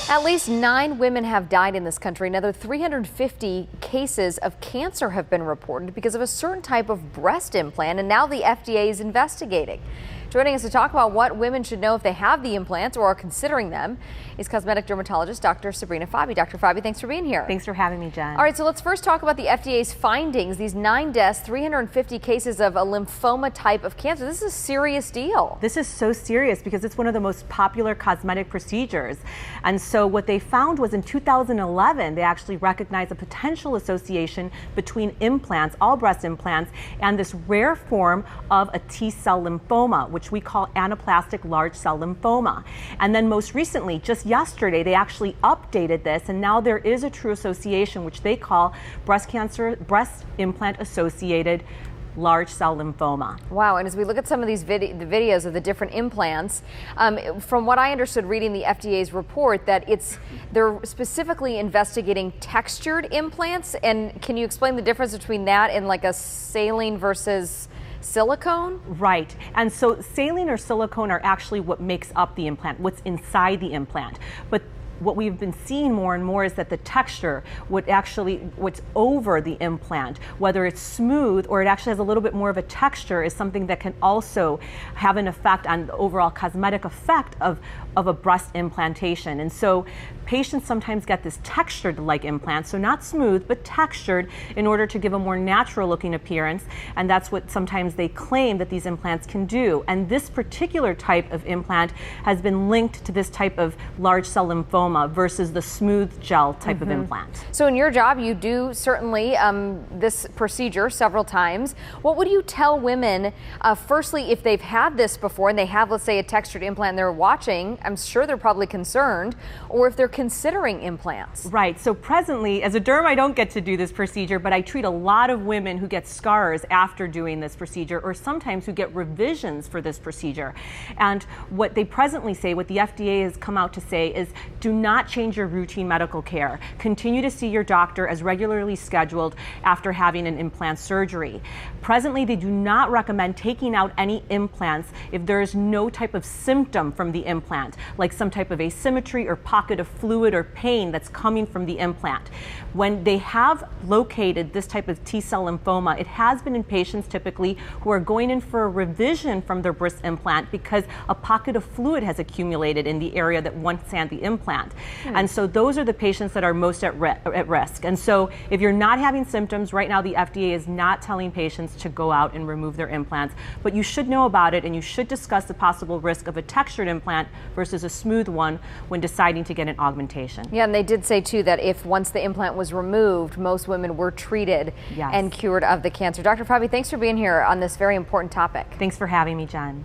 At least 9 women have died in this country. Another 350 cases of cancer have been reported because of a certain type of breast implant, and now the FDA is investigating. Joining us to talk about what women should know if they have the implants or are considering them is cosmetic dermatologist Dr. Sabrina Fabi. Dr. Fabi, thanks for being here. Thanks for having me, Jen. All right, so let's first talk about the FDA's findings. These 9 deaths, 350 cases of a lymphoma type of cancer. This is a serious deal. This is so serious because it's one of the most popular cosmetic procedures. And so what they found was in 2011, they actually recognized a potential association between implants, all breast implants, and this rare form of a T-cell lymphoma, which we call anaplastic large cell lymphoma. And then most recently, just yesterday, they actually updated this, and now there is a true association, which they call breast implant associated large cell lymphoma. Wow, and as we look at some of these the videos of the different implants, from what I understood reading the FDA's report, that they're specifically investigating textured implants. And can you explain the difference between that and like a saline versus silicone? Right, and so saline or silicone are actually what makes up the implant, what's inside the implant. But what we've been seeing more and more is that the texture, what's over the implant, whether it's smooth or it actually has a little bit more of a texture, is something that can also have an effect on the overall cosmetic effect of a breast implantation. And so patients sometimes get this textured like implant, so not smooth, but textured, in order to give a more natural looking appearance. And that's what sometimes they claim that these implants can do. And this particular type of implant has been linked to this type of large cell lymphoma versus the smooth gel type of implant. So in your job, you do certainly this procedure several times. What would you tell women, firstly, if they've had this before and they have, let's say, a textured implant and they're watching? I'm sure they're probably concerned, or if they're considering implants. Right, so presently, as a derm, I don't get to do this procedure, but I treat a lot of women who get scars after doing this procedure, or sometimes who get revisions for this procedure. And what they presently say, what the FDA has come out to say, is do not change your routine medical care. Continue to see your doctor as regularly scheduled after having an implant surgery. Presently, they do not recommend taking out any implants if there is no type of symptom from the implant, like some type of asymmetry or pocket of fluid or pain that's coming from the implant. When they have located this type of T-cell lymphoma, it has been in patients typically who are going in for a revision from their breast implant because a pocket of fluid has accumulated in the area that once had the implant. And so those are the patients that are most at risk. And so if you're not having symptoms, right now the FDA is not telling patients to go out and remove their implants, but you should know about it, and you should discuss the possible risk of a textured implant versus a smooth one when deciding to get an augmentation. Yeah, and they did say too that if once the implant was removed, most women were treated and cured of the cancer. Dr. Fabi, thanks for being here on this very important topic. Thanks for having me, Jen.